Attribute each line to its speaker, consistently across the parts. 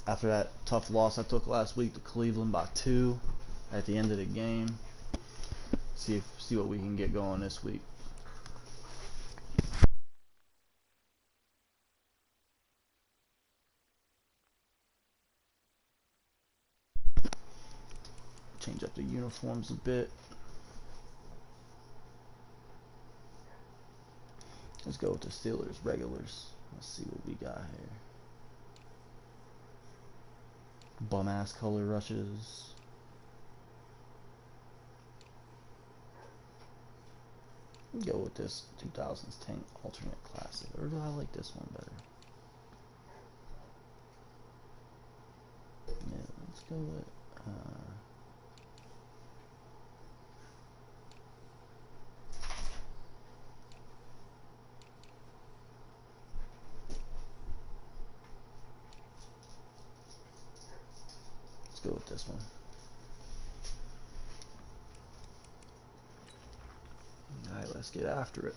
Speaker 1: after that tough loss I took last week to Cleveland by 2 at the end of the game. See what we can get going this week. Change up the uniforms a bit. Let's go with the Steelers regulars. Let's see what we got here. Bum ass color rushes. Go with this 2000s tank alternate classic, or do I like this one better? Yeah, let's go with let's go with this one. Alright, let's get after it.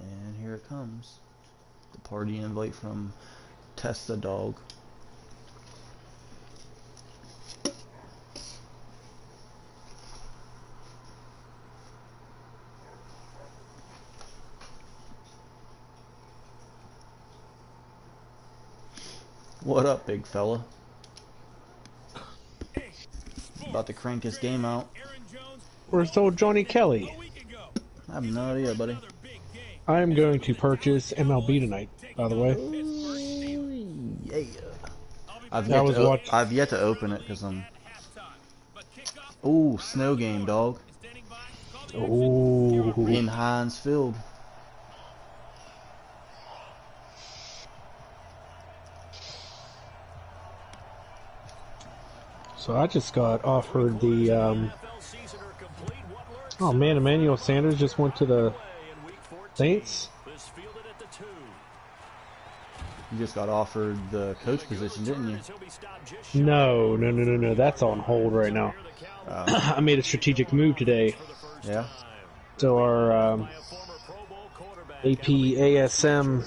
Speaker 1: And here it comes. The party invite from Testa Dog. What up, big fella? About to crank his game out.
Speaker 2: Where's old Johnny Kelly?
Speaker 1: I have no idea, buddy.
Speaker 2: I'm going to purchase MLB tonight, by the way.
Speaker 1: Ooh, yeah. I've yet to open it because I'm. Ooh, snow game, dog.
Speaker 2: Ooh.
Speaker 1: In Heinz Field.
Speaker 2: So I just got offered the, oh man, Emmanuel Sanders just went to the Saints.
Speaker 1: You just got offered the coach position, didn't you?
Speaker 2: No. That's on hold right now. I made a strategic move today.
Speaker 1: Yeah?
Speaker 2: So our APASM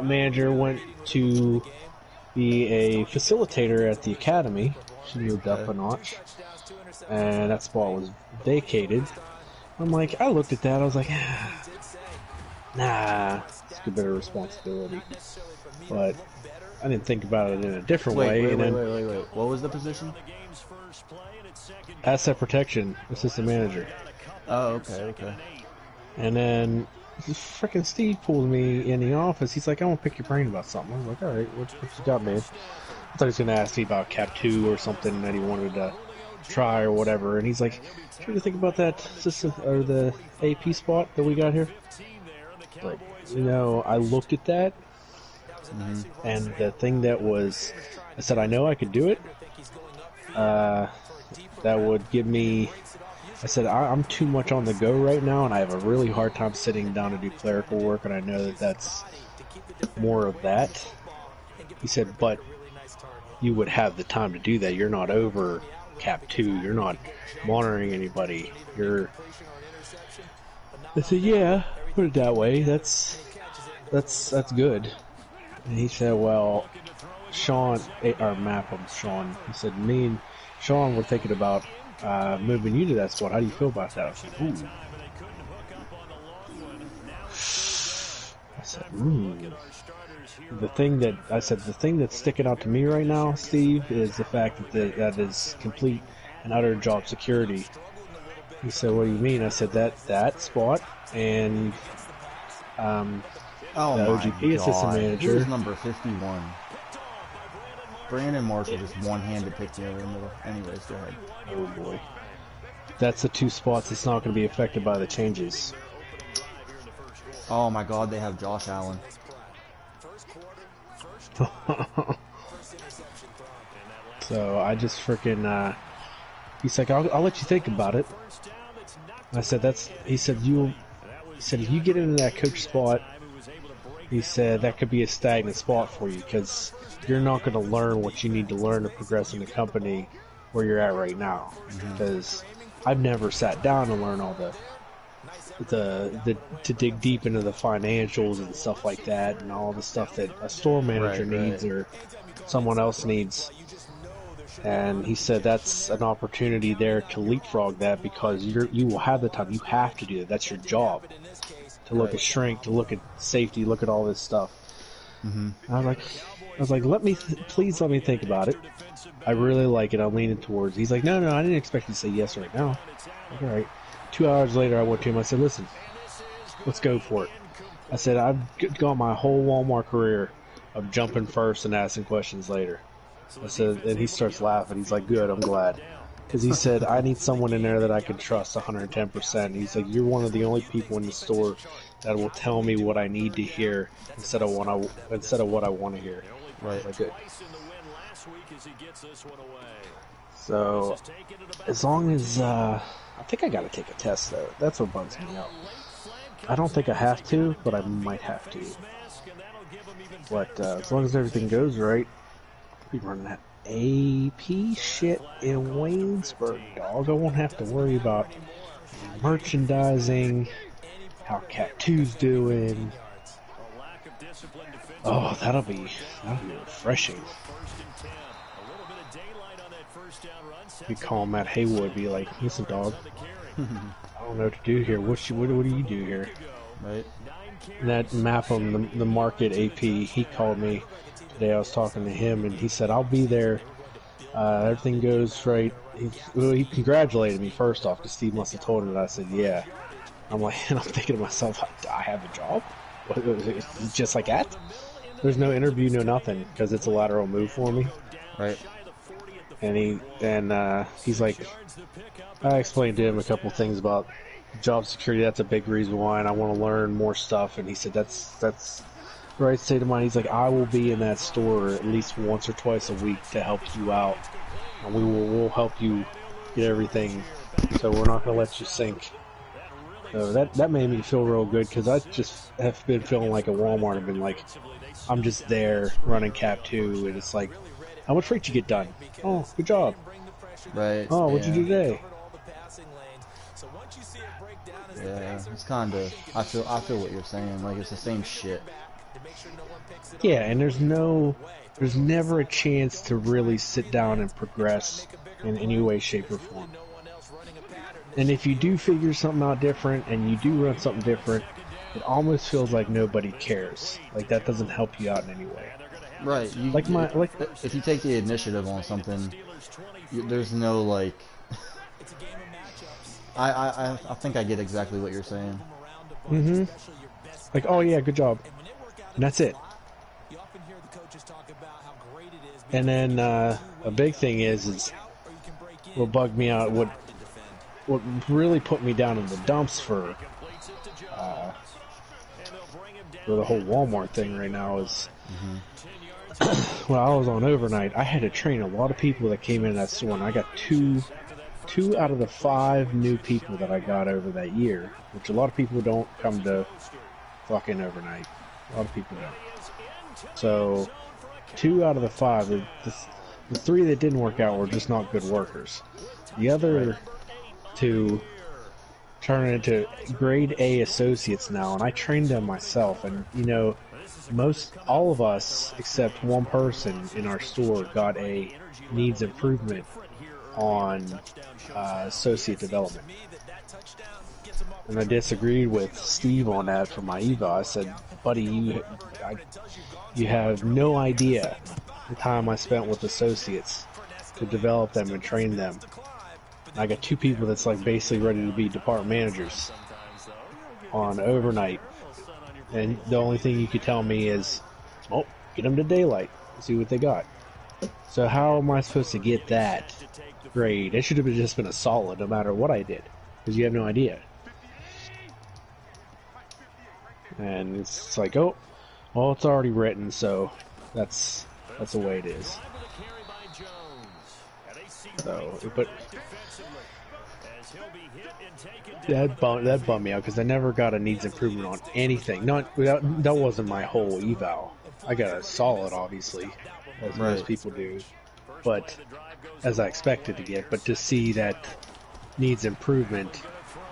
Speaker 2: manager went to be a facilitator at the academy. She moved up a notch, and that spot was vacated. I'm like, I looked at that, I was like, nah, it's a bit of responsibility. But I didn't think about it in a different way.
Speaker 1: Wait. What was the position?
Speaker 2: Asset protection, assistant manager.
Speaker 1: Oh, okay.
Speaker 2: And then freaking Steve pulled me in the office. He's like, I want to pick your brain about something. I was like, all right, what you got, man? I thought he was going to ask me about Cap 2 or something that he wanted to try or whatever. And he's like, what do you think about that assistant or the AP spot that we got here? Like, you know, I looked at that, and the thing that was, I said, I know I could do it. That would give me, I said, I'm too much on the go right now, and I have a really hard time sitting down to do clerical work, and I know that that's more of that. He said, but you would have the time to do that. You're not over Cap 2. You're not monitoring anybody. I said, yeah, put it that way. That's good. And he said, well, Sean, our map of Sean, he said, me and Sean were thinking about moving you to that spot. How do you feel about that? I was like, ooh. I said, The thing that's sticking out to me right now, Steve, is the fact that that is complete and utter job security. He said, what do you mean? I said, that spot and the OGP assistant manager.
Speaker 1: Here's number 51. Brandon Marshall just one-handed picked me over the middle. Anyways, go ahead.
Speaker 2: Oh boy. That's the two spots that's not going to be affected by the changes.
Speaker 1: Oh my god, they have Josh Allen.
Speaker 2: So I just freaking, he's like, I'll let you think about it. I said, he said, if you get into that coach spot, he said that could be a stagnant spot for you because you're not going to learn what you need to learn to progress in the company where you're at right now. Because I've never sat down and learned all the to dig deep into the financials and stuff like that, and all the stuff that a store manager needs or someone else needs. And he said that's an opportunity there to leapfrog that because you will have the time. You have to do it. That's your job. To look at shrink, to look at safety, look at all this stuff. I was like, please let me think about it. I really like it. I'm leaning towards. He's like, no, I didn't expect you to say yes right now. Like, all right. 2 hours later, I went to him. I said, listen, let's go for it. I said, I've gone my whole Walmart career of jumping first and asking questions later. I said, and he starts laughing. He's like, good, I'm glad. Because he said, I need someone in there that I can trust 110%. He's like, you're one of the only people in the store that will tell me what I need to hear instead of what I want to hear.
Speaker 1: Right.
Speaker 2: Like, good. So, as long as, I think I gotta take a test though. That's what bugs me out. I don't think I have to, but I might have to. But, as long as everything goes right, I'll be running that AP shit in Waynesburg, dog. I won't have to worry about merchandising, how Cat 2's doing. Oh, that'll be refreshing. We call Matt Haywood, be like, listen, dog, I don't know what to do here. What do you do here?
Speaker 1: Right.
Speaker 2: And that map on the market AP, he called me today. I was talking to him, and he said, I'll be there. Everything goes right. He congratulated me first off, because Steve must have told him that. I said, yeah. I'm like, and I'm thinking to myself, I have a job? Just like that? There's no interview, no nothing, because it's a lateral move for me.
Speaker 1: Right.
Speaker 2: And he's like, I explained to him a couple things about job security. That's a big reason why, and I want to learn more stuff. And he said, that's the right state of mind. He's like, I will be in that store at least once or twice a week to help you out, and we'll help you get everything. So we're not gonna let you sink. So that made me feel real good because I just have been feeling like at Walmart. I've been like, I'm just there running Cap 2, and it's like, how much freight you get done? Oh, good job.
Speaker 1: Right.
Speaker 2: Oh, what'd you do today?
Speaker 1: Yeah, it's kind of. I feel what you're saying. Like it's the same shit.
Speaker 2: Yeah, and there's never a chance to really sit down and progress in any way, shape, or form. And if you do figure something out different and you do run something different, it almost feels like nobody cares. Like that doesn't help you out in any way.
Speaker 1: Right. If you take the initiative on something, there's no like. I think I get exactly what you're saying.
Speaker 2: Like, oh yeah, good job, and that's it. And then a big thing is what bugged me out. What really put me down in the dumps for the whole Walmart thing right now is. When I was on overnight, I had to train a lot of people that came in that store, and I got two out of the 5 new people that I got over that year, which a lot of people don't come to fucking overnight. A lot of people don't. So, 2 out of the 5, the 3 that didn't work out were just not good workers. The other 2 turned into grade A associates now, and I trained them myself, and all of us, except one person in our store, got a needs improvement on associate development. And I disagreed with Steve on that for my EVA. I said, buddy, you have no idea the time I spent with associates to develop them and train them. And I got 2 people that's like basically ready to be department managers on overnight. And the only thing you could tell me is, get them to daylight, see what they got. So how am I supposed to get that grade? It should have just been a solid no matter what I did, because you have no idea. And it's like, it's already written, so that's the way it is. So, but That bummed me out because I never got a needs improvement on anything. That wasn't my whole eval. I got a solid, obviously, as most people do, but as I expected to get. But to see that needs improvement,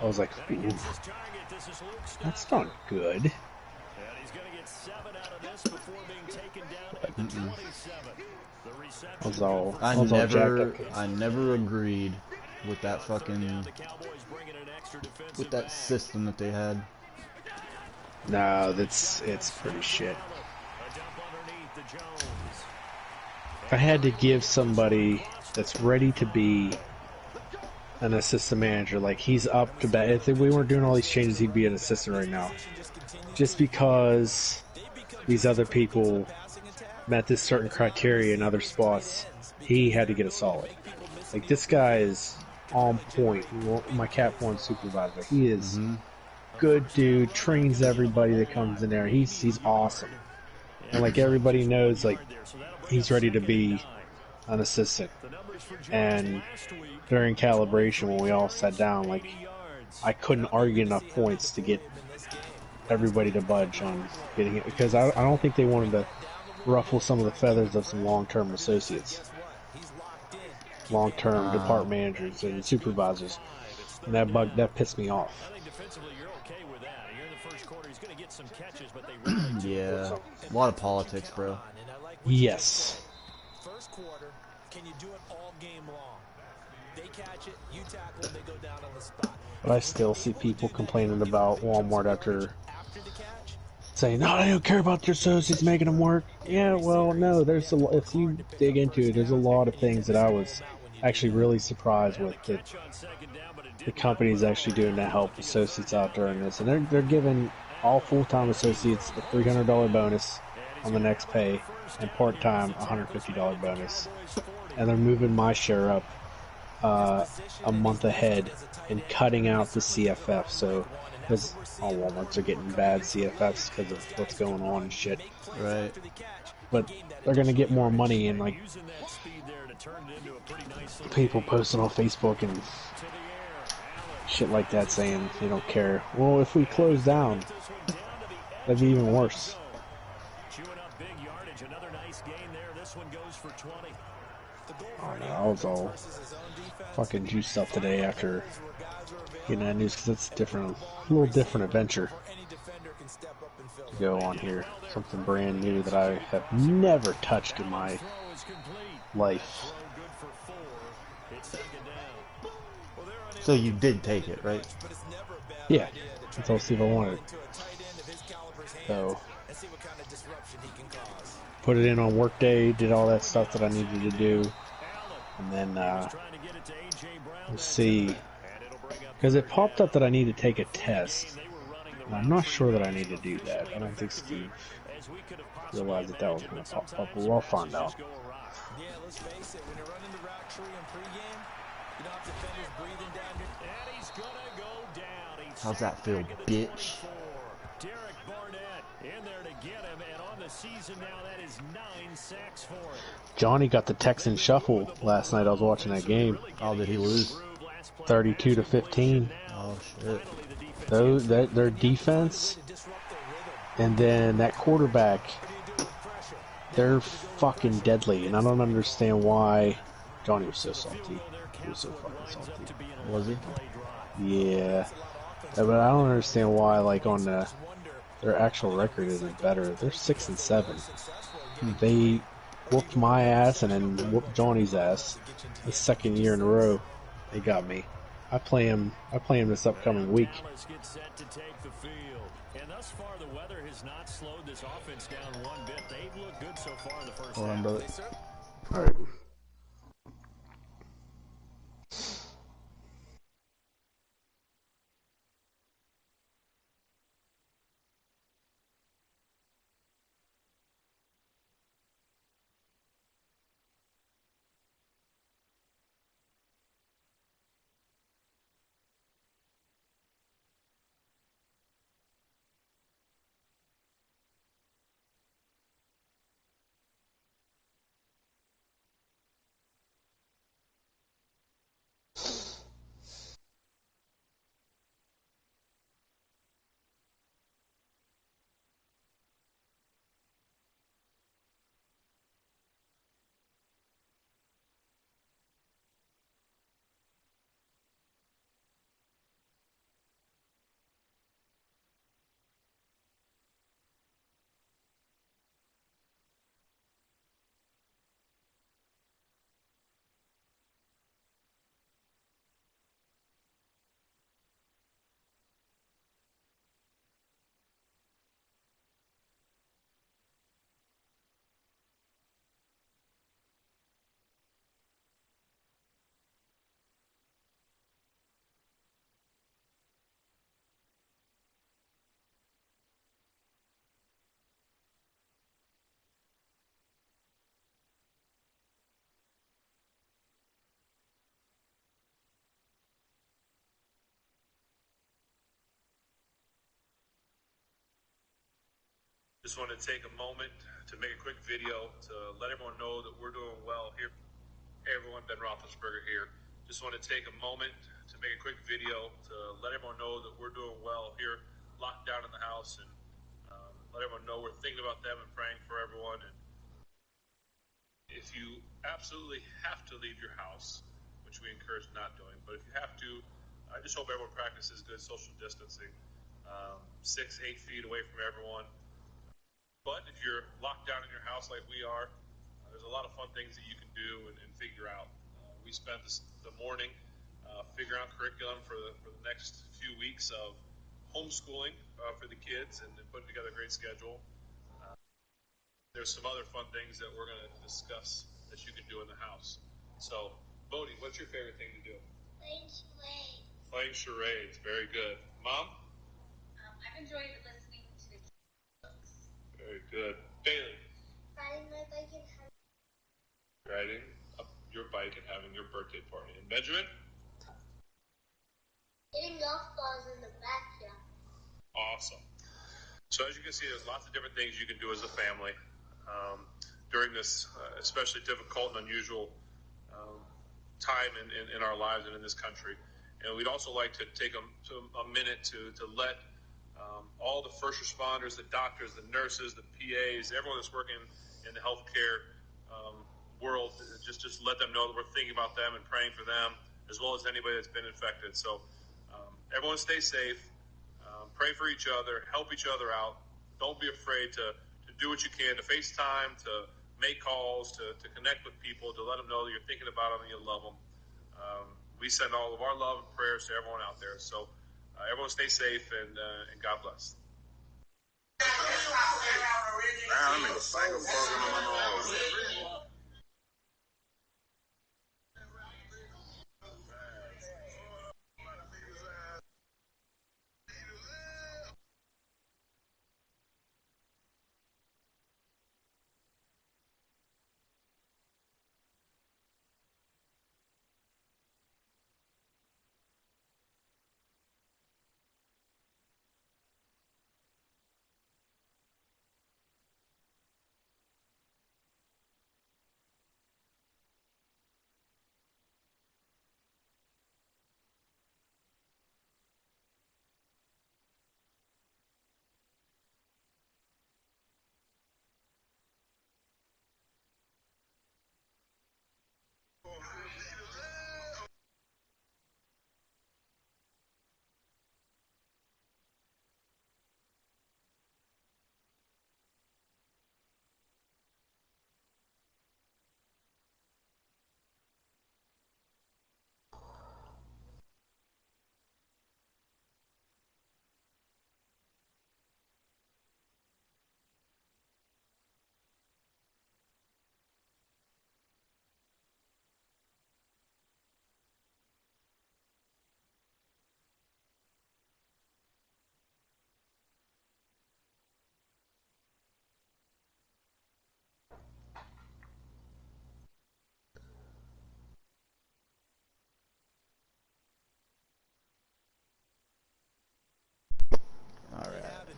Speaker 2: I was like, ooh, that's not good. I was all jacked up.
Speaker 1: I never agreed with that with that system that they had.
Speaker 2: No, it's pretty shit. If I had to give somebody that's ready to be an assistant manager, like he's up to bat. If we weren't doing all these changes, he'd be an assistant right now. Just because these other people met this certain criteria in other spots, he had to get a solid. Like, this guy is on point. My Cat 1 supervisor. He is good dude, trains everybody that comes in there. He's awesome. And like everybody knows, like he's ready to be an assistant. And during calibration, when we all sat down, like I couldn't argue enough points to get everybody to budge on getting it, because I don't think they wanted to ruffle some of the feathers of some long-term associates, long-term department managers and supervisors, and that pissed me off.
Speaker 1: Yeah, a lot of politics, bro.
Speaker 2: Yes.
Speaker 3: First quarter, can you do it all game long? They catch it, you tackle, they go down on the spot.
Speaker 2: But I still see people complaining about Walmart after saying, "No, I don't care about your associates making them work." Yeah, well, no. If you dig into it, there's a lot of things that I was actually really surprised with that the company's actually doing to help associates out during this, and they're giving all full-time associates a $300 bonus on the next pay, and part-time $150 bonus, and they're moving my share up a month ahead and cutting out the CFF. So, because all Walmarts are getting bad CFFs because of what's going on and shit.
Speaker 1: Right.
Speaker 2: But they're gonna get more money, and like people posting on Facebook and shit like that saying they don't care. Well, if we close down, that'd be even worse. Oh no, I was all fucking juiced up today after getting that news, because it's a little different adventure to go on here. Something brand new that I have never touched in my life.
Speaker 1: So you did take it, right?
Speaker 2: Yeah, let's all see if I wanted it. So, put it in on workday, did all that stuff that I needed to do, and then we'll see. Because it popped up that I need to take a test. And I'm not sure that I need to do that. I don't think Steve realized that was going to pop up, but we'll find out.
Speaker 3: Yeah, let's face it, when you're running the route tree in pregame, you don't have defenders breathing down your... And he's gonna go down.
Speaker 1: How's that feel, bitch?
Speaker 4: Derek Barnett in there to get him, and on the season now, that is 9 sacks for him.
Speaker 2: Johnny got the Texan shuffle last night. I was watching that game.
Speaker 1: Oh, did he lose?
Speaker 2: 32-15.
Speaker 1: Oh shit.
Speaker 2: Their defense, and then that quarterback, they're fucking deadly, and I don't understand why. Johnny was so salty. He was so fucking salty.
Speaker 1: Was he?
Speaker 2: Yeah. But I don't understand why, like, on their actual record isn't better. They're 6-7. They whooped my ass and then whooped Johnny's ass. The second year in a row, they got me. I play him this upcoming week.
Speaker 4: And thus far, the weather has not slowed this offense down one bit. They've looked good so far in the first
Speaker 1: Hold on,
Speaker 4: half.
Speaker 1: brother.
Speaker 2: All right.
Speaker 5: Just want to take a moment to make a quick video to let everyone know that we're doing well here. Hey everyone, Ben Roethlisberger here. Just want to take a moment to make a quick video to let everyone know that we're doing well here, locked down in the house, and let everyone know we're thinking about them and praying for everyone. And if you absolutely have to leave your house, which we encourage not doing, but if you have to, I just hope everyone practices good social distancing, 6-8 feet away from everyone. But if you're locked down in your house like we are, there's a lot of fun things that you can do and figure out. We spent the morning figuring out curriculum for the next few weeks of homeschooling for the kids and putting together a great schedule. There's some other fun things that we're going to discuss that you can do in the house. So, Bodie, what's your favorite thing to do?
Speaker 6: Playing charades.
Speaker 5: Playing charades. Very good. Mom?
Speaker 6: I've enjoyed listening to the books.
Speaker 5: Very good. Bailey?
Speaker 6: Riding my bike and having...
Speaker 5: Riding up your bike and having your birthday party. And Benjamin?
Speaker 6: Hitting golf balls in the backyard.
Speaker 5: Awesome. So as you can see, there's lots of different things you can do as a family during this especially difficult and unusual time in our lives and in this country. And we'd also like to take a minute to let all the first responders, the doctors, the nurses, the PAs, everyone that's working in the healthcare world, just let them know that we're thinking about them and praying for them, as well as anybody that's been infected. So everyone stay safe, pray for each other, help each other out. Don't be afraid to do what you can, to FaceTime, to make calls, to connect with people, to let them know that you're thinking about them and you love them. We send all of our love and prayers to everyone out there. So everyone stay safe and God bless.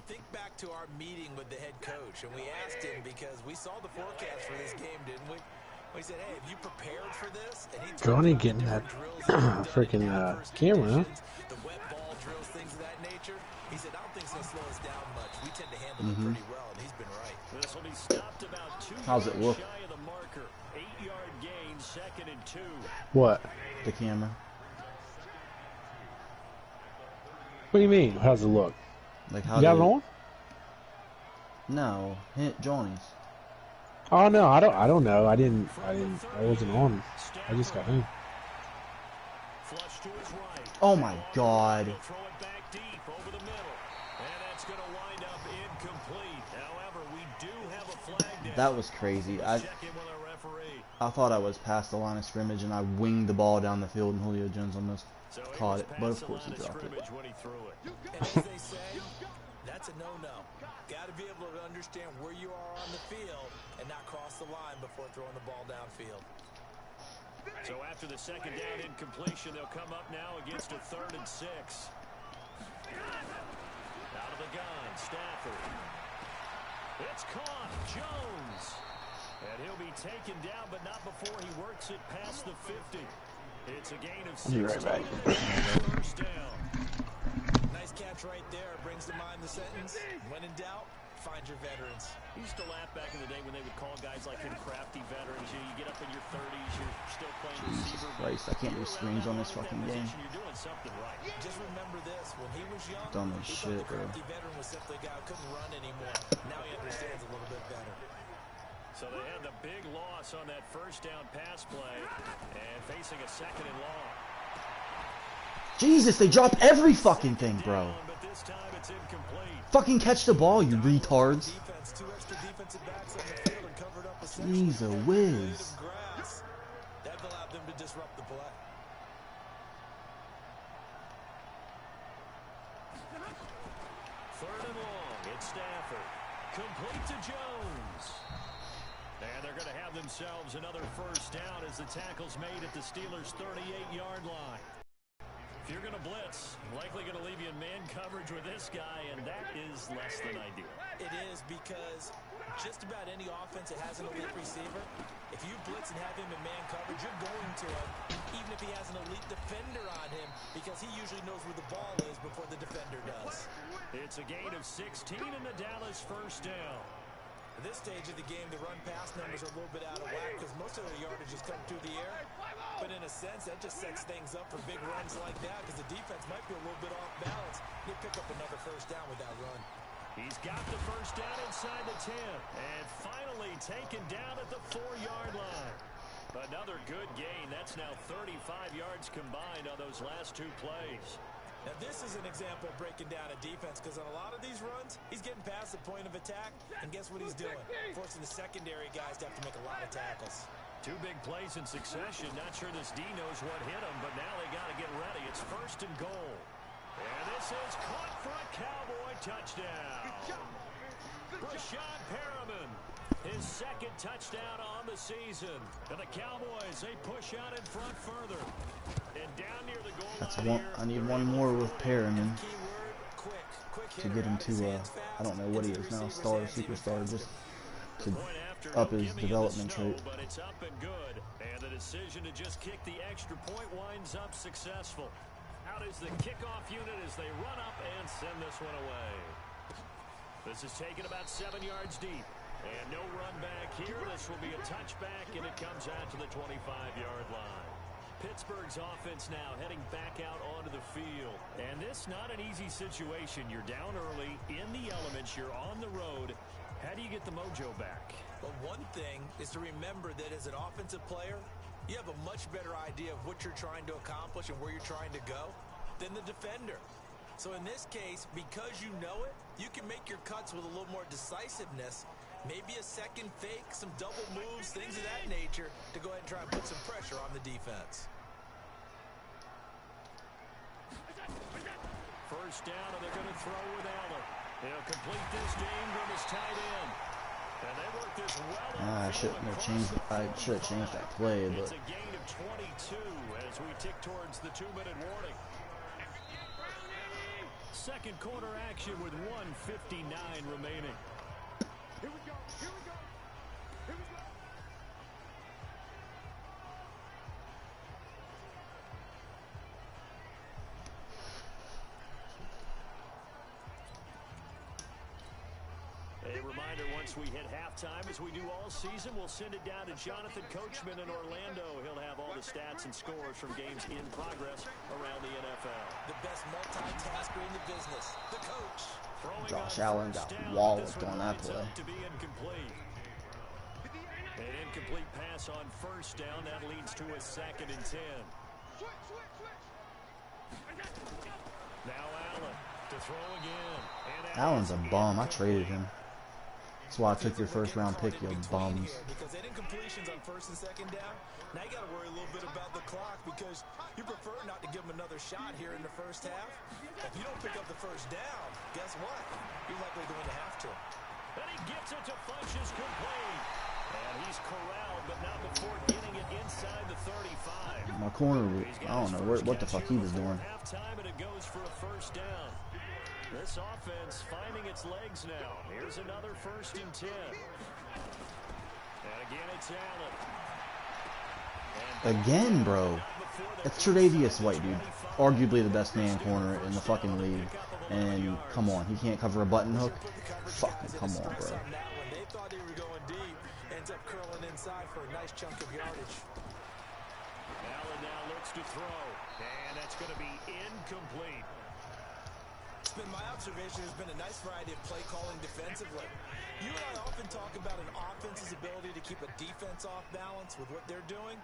Speaker 3: Think back to our meeting with the head coach, and we asked him because we saw the forecast for this game, didn't we? We said, hey, have you prepared for this? And he told
Speaker 2: Johnny
Speaker 3: us
Speaker 2: getting that freaking camera.
Speaker 3: The wet ball drills, things of that nature. He said, I don't think it's going to slow us down much. We tend to handle it pretty well, and he's been right.
Speaker 4: This will be stopped about 2
Speaker 1: How's it look?
Speaker 4: shy of the marker. 8-yard gain, 2nd and 2.
Speaker 2: What?
Speaker 1: The camera.
Speaker 2: What do you mean? How's it look?
Speaker 1: Like how
Speaker 2: You got it on?
Speaker 1: No, hit Johnny's.
Speaker 2: Oh no, I don't know. I wasn't on. I just got home.
Speaker 4: Flush to his right.
Speaker 1: Oh my God.
Speaker 4: Throw it back deep over the middle. And that's going to wind up incomplete. However, we do have a flag down.
Speaker 1: That was crazy.
Speaker 4: Check in with our referee.
Speaker 1: I thought I was past the line of scrimmage and I winged the ball down the field and Julio Jones almost
Speaker 4: So
Speaker 1: caught it, but
Speaker 4: past
Speaker 1: of
Speaker 4: the
Speaker 1: course he
Speaker 4: line of
Speaker 1: dropped it.
Speaker 4: scrimmage when he threw it.
Speaker 3: And as they say, that's a no-no. Got to be able to understand where you are on the field and not cross the line before throwing the ball downfield.
Speaker 4: So after the second down incompletion, they'll come up now against a 3rd and 6. Out of the gun, Stafford. It's caught. Jones. And he'll be taken down, but not before he works it past the 50. It's a gain of 16.
Speaker 2: I'll be right back.
Speaker 4: First down.
Speaker 3: Nice catch right there. Brings to mind the sentence, when in doubt, find your veterans.
Speaker 4: He used to laugh back in the day when they would call guys like him crafty veterans. You get up in your 30s, you're still playing receiver.
Speaker 1: Christ, I can't do screens on this fucking game.
Speaker 4: You're doing something right.
Speaker 3: Just remember this, when he was young,
Speaker 1: Dumb as
Speaker 3: he
Speaker 1: shit,
Speaker 3: thought the
Speaker 1: bro.
Speaker 3: crafty veteran was simply a guy who couldn't run anymore. Now he understands a little bit better.
Speaker 4: So they had the big loss on that first down pass play and facing a second and long.
Speaker 1: Jesus, they drop every fucking thing, bro.
Speaker 4: But this time it's incomplete.
Speaker 1: Fucking catch the ball, you retards.
Speaker 3: Defense, two extra defensive backs on the field and covered up
Speaker 1: Jeez, a whiz.
Speaker 3: grass. That allowed them to disrupt the play.
Speaker 4: Third and long. It's Stafford. Complete to Jones. And they're going to have themselves another first down as the tackle's made at the Steelers' 38-yard line. If you're going to blitz, likely going to leave you in man coverage with this guy, and that is less than ideal.
Speaker 3: It is, because just about any offense that has an elite receiver, if you blitz and have him in man coverage, you're going to him, even if he has an elite defender on him, because he usually knows where the ball is before the defender does.
Speaker 4: It's a gain of 16 in the Dallas first down.
Speaker 3: At this stage of the game, the run-pass numbers are a little bit out of whack because most of their yardage has come through the air. But in a sense, that just sets things up for big runs like that because the defense might be a little bit off balance. He'll pick up another first down with that run.
Speaker 4: He's got the first down inside the 10. And finally taken down at the 4-yard line. Another good gain. That's now 35 yards combined on those last two plays.
Speaker 3: Now, this is an example of breaking down a defense because on a lot of these runs, he's getting past the point of attack, and guess what he's doing? Forcing the secondary guys to have to make a lot of tackles.
Speaker 4: Two big plays in succession. Not sure this D knows what hit him, but now they got to get ready. It's first and goal. And this is caught for a Cowboy touchdown. Rashad Perriman, his second touchdown on the season. And the Cowboys, they push out in front further. And down near the goal line here.
Speaker 1: I need one more with Perriman to get him to, I don't know what he is now, star, superstar, just to up his development trait.
Speaker 4: But it's up and good. And the decision to just kick the extra point winds up successful. Out is the kickoff unit as they run up and send this one away. This is taken about 7 yards deep. And no run back here. This will be a touchback, and it comes out to the 25-yard line. Pittsburgh's offense now heading back out onto the field. And this not an easy situation. You're down early, in the elements, you're on the road. How do you get the mojo back?
Speaker 3: Well, one thing is to remember that as an offensive player, you have a much better idea of what you're trying to accomplish and where you're trying to go than the defender. So in this case, because you know it, you can make your cuts with a little more decisiveness. Maybe a second fake, some double moves, things of that nature to go ahead and try and put some pressure on the defense.
Speaker 4: First down, and they're going to throw with Allen. He'll complete this to Ingram as tight end. And they work this well.
Speaker 1: I should have changed that play, but
Speaker 4: It's a gain of 22 as we tick towards the 2-minute warning. Second quarter action with 1:59 remaining.
Speaker 7: Here we go. Here we go. Here we go.
Speaker 4: A reminder, once we hit halftime, as we do all season, we'll send it down to Jonathan Coachman in Orlando. He'll have all the stats and scores from games in progress around the NFL.
Speaker 3: The best multitasker in the business, the coach.
Speaker 1: Josh Allen got walloped on that play.
Speaker 4: To be incomplete. An incomplete pass on first down. That leads to a 2nd and 10. Now Allen to throw again. And
Speaker 1: Allen's a bum. I traded him. That's why I took your first round pick, you bums.
Speaker 3: Because that incompletions on first and second down, now you got to worry a little bit about the clock because you prefer not to give them another shot here in the first half. If you don't pick up the first down, guess what? You're likely going to have to.
Speaker 4: And he gets it to Funchess complete. And he's corralled, but not before getting it inside the 35.
Speaker 1: My corner, I don't know what the fuck he was doing.
Speaker 4: Halftime, and it goes for a first down. This offense finding its legs now. Here's another 1st and 10. And again, it's Allen.
Speaker 1: Again, bro. That's Tre'Davious White, dude. Arguably the best man corner in the fucking league. And come on, he can't cover a button hook. Fucking come on, bro.
Speaker 3: They thought they were going deep. Ends up curling inside for a nice chunk of yardage.
Speaker 4: Allen now looks to throw. And that's going to be incomplete.
Speaker 3: It's been my observation there's been a nice variety of play calling defensively. You and I often talk about an offense's ability to keep a defense off balance with what they're doing.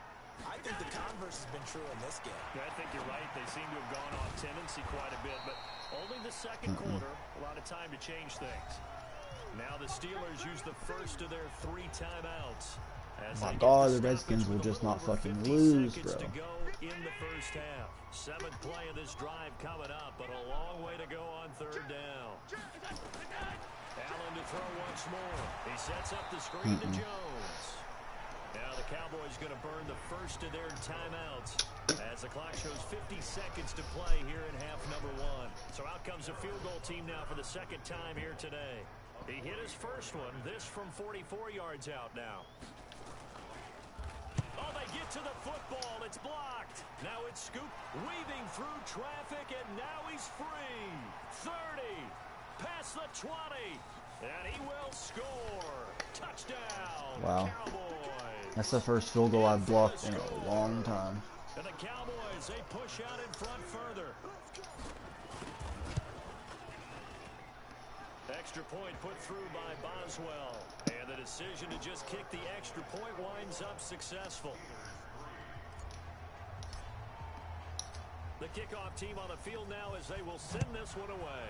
Speaker 3: I think the converse has been true in this game.
Speaker 4: Yeah, I think you're right. They seem to have gone off tendency quite a bit, but only the second quarter, a lot of time to change things. Now the Steelers use the first of their 3 timeouts.
Speaker 1: My God, the Redskins will just not fucking lose, bro.
Speaker 4: To go in the first half. 7th play of this drive coming up, but a long way to go on 3rd down. Allen to throw once more. He sets up the screen to Jones. Now the Cowboys going to burn the first of their timeouts as the clock shows 50 seconds to play here in half number 1. So out comes a field goal team now for the 2nd time here today. He hit his first one, this from 44 yards out now. Oh, they get to the football. It's blocked. Now it's scooped, weaving through traffic, and now he's free. 30, past the 20, and he will score. Touchdown,
Speaker 1: wow.
Speaker 4: Cowboys.
Speaker 1: That's the first field goal I've blocked in a long time.
Speaker 4: And the Cowboys, they push out in front further. Extra point put through by Boswell. And the decision to just kick the extra point winds up successful. The kickoff team on the field now as they will send this one away.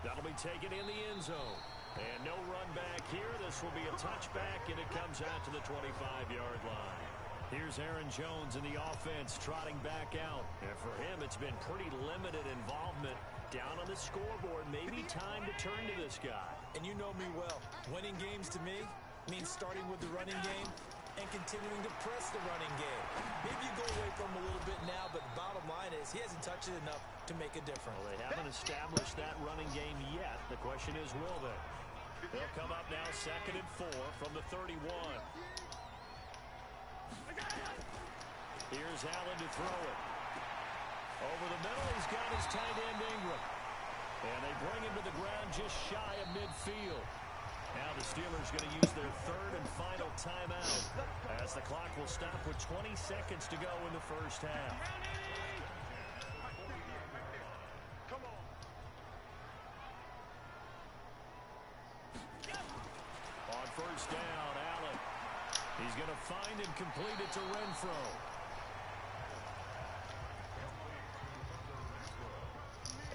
Speaker 4: That'll be taken in the end zone. And no run back here. This will be a touchback, and it comes out to the 25-yard line. Here's Aaron Jones in the offense trotting back out. And for him, it's been pretty limited involvement. Down on the scoreboard, maybe time to turn to this guy.
Speaker 3: And you know me well. Winning games to me means starting with the running game and continuing to press the running game. Maybe you go away from him a little bit now, but the bottom line is he hasn't touched it enough to make a difference.
Speaker 4: Well, they haven't established that running game yet. The question is, will they? They'll come up now 2nd and 4 from the 31. Here's Allen to throw it. Over the middle, he's got his tight end Ingram. And they bring him to the ground just shy of midfield. Now the Steelers going to use their 3rd and final timeout as the clock will stop with 20 seconds to go in the first half. On first down, Allen. He's going to find and complete it to Renfro.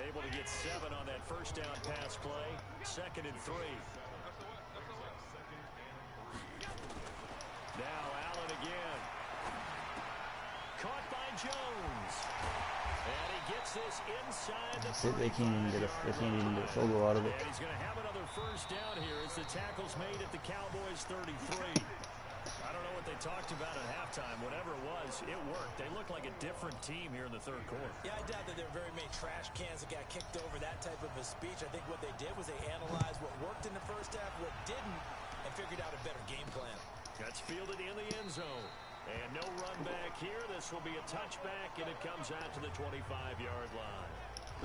Speaker 4: Able to get 7 on that first down pass play. 2nd and 3. Now Allen again. Caught by Jones. And he gets this inside the 30.
Speaker 1: They can't even get a field goal out of it.
Speaker 4: And he's going to have another first down here as the tackle's made at the Cowboys 33. I don't know what they talked about at halftime. Whatever it was, it worked. They look like a different team here in the 3rd quarter.
Speaker 3: Yeah, I doubt that there are very many trash cans that got kicked over, that type of a speech. I think what they did was they analyzed what worked in the first half, what didn't, and figured out a better game plan.
Speaker 4: That's fielded in the end zone. And no run back here. This will be a touchback, and it comes out to the 25-yard line.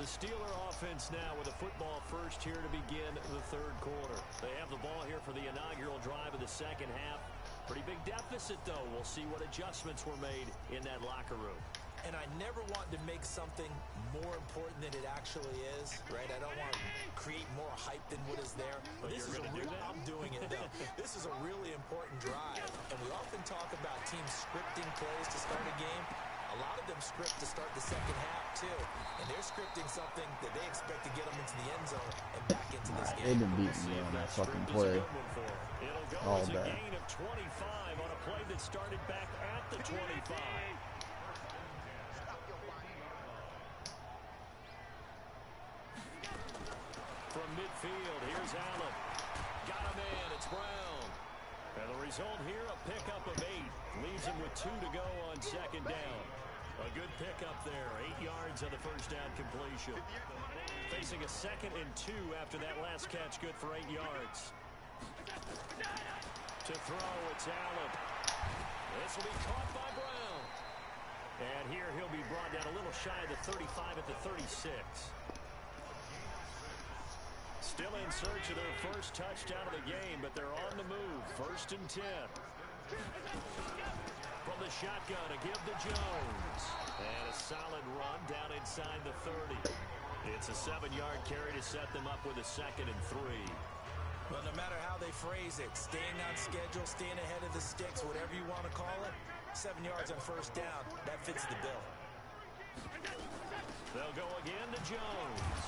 Speaker 4: The Steeler offense now with a football first here to begin the 3rd quarter. They have the ball here for the inaugural drive of the 2nd half. Pretty big deficit, though. We'll see what adjustments were made in that locker room.
Speaker 3: And I never want to make something more important than it actually is, right? I don't want to create more hype than what is there. But this is I'm doing it, though. This is a really important drive. And we often talk about teams scripting plays to start a game. A lot of them script to start the 2nd half, too. And they're scripting something that they expect to get them into the end zone and back into this game.
Speaker 1: They've been beating me on that fucking play. All
Speaker 4: It's a
Speaker 1: bad.
Speaker 4: gain of 25 on a play that started back at the 25. From midfield, here's Allen. Got a man, it's Brown. And the result here, a pickup of 8. Leaves him with 2 to go on 2nd down. A good pickup there. 8 yards on the first down completion. Facing a 2nd and 2 after that last catch. Good for 8 yards. To throw, it's Allen. This will be caught by Brown. And here he'll be brought down a little shy of the 35 at the 36. Still in search of their first touchdown of the game, but they're on the move. 1st and 10. From the shotgun, a give to Jones. And a solid run down inside the 30. It's a 7-yard carry to set them up with a 2nd and 3.
Speaker 3: Well, no matter how they phrase it, staying on schedule, staying ahead of the sticks, whatever you want to call it, 7 yards on first down, that fits the bill.
Speaker 4: They'll go again to Jones.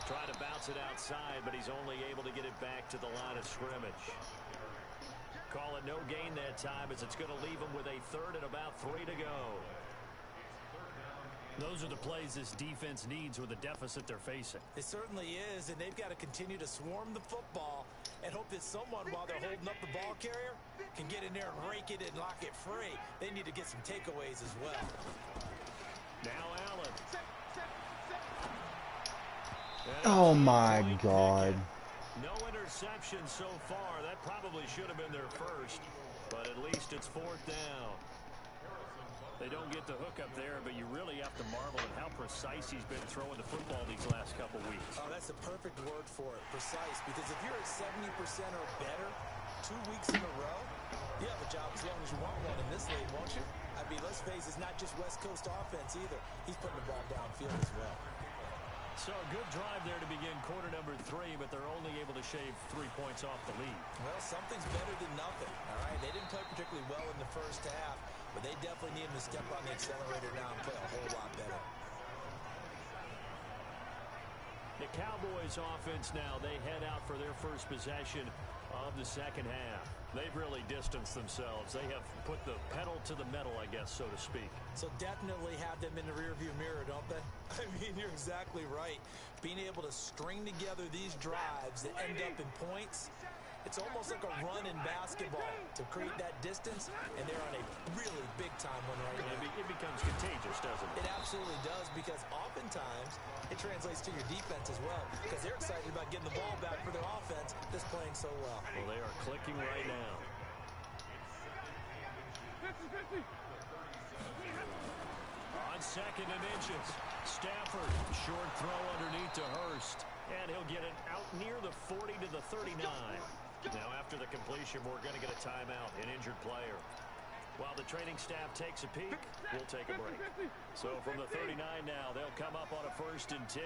Speaker 4: Try to bounce it outside, but he's only able to get it back to the line of scrimmage. Call it no gain that time, as it's going to leave him with a 3rd and about 3 to go.
Speaker 8: Those are the plays this defense needs with the deficit they're facing.
Speaker 3: It certainly is, and they've got to continue to swarm the football and hope that someone, while they're holding up the ball carrier, can get in there and rake it and lock it free. They need to get some takeaways as well.
Speaker 4: Now Allen.
Speaker 1: Oh, my God.
Speaker 4: No interception so far. That probably should have been their first, but at least it's 4th down.
Speaker 8: They don't get the hook up there, but you really have to marvel at how precise he's been throwing the football these last couple weeks.
Speaker 3: Oh, that's a perfect word for it, precise, because if you're at 70% or better 2 weeks in a row, you have a job as long as you want one in this league, won't you? I mean, let's face it, it's not just West Coast offense either. He's putting the ball downfield as well.
Speaker 4: So a good drive there to begin quarter number 3, but they're only able to shave 3 points off the lead.
Speaker 3: Well, something's better than nothing, all right? They didn't play particularly well in the first half, but they definitely need him to step on the accelerator now and play a whole lot better.
Speaker 4: The Cowboys offense now, they head out for their first possession of the second half. They've really distanced themselves. They have put the pedal to the metal, I guess, so to speak.
Speaker 3: So definitely have them in the rearview mirror, don't they? I mean, you're exactly right. Being able to string together these drives that end up in points, it's almost like a run in basketball to create that distance, and they're on a really big-time one right now.
Speaker 4: It becomes contagious, doesn't it?
Speaker 3: It absolutely does, because oftentimes it translates to your defense as well, because they're excited about getting the ball back for their offense that's playing so well.
Speaker 4: Well, they are clicking right now.
Speaker 7: 50-50.
Speaker 4: On 2nd and inches, Stafford, short throw underneath to Hurst, and he'll get it out near the 40 to the 39. Now, after the completion, we're going to get a timeout, an injured player. While the training staff takes a peek, we'll take a break. So from the 39 now, they'll come up on a 1st and 10.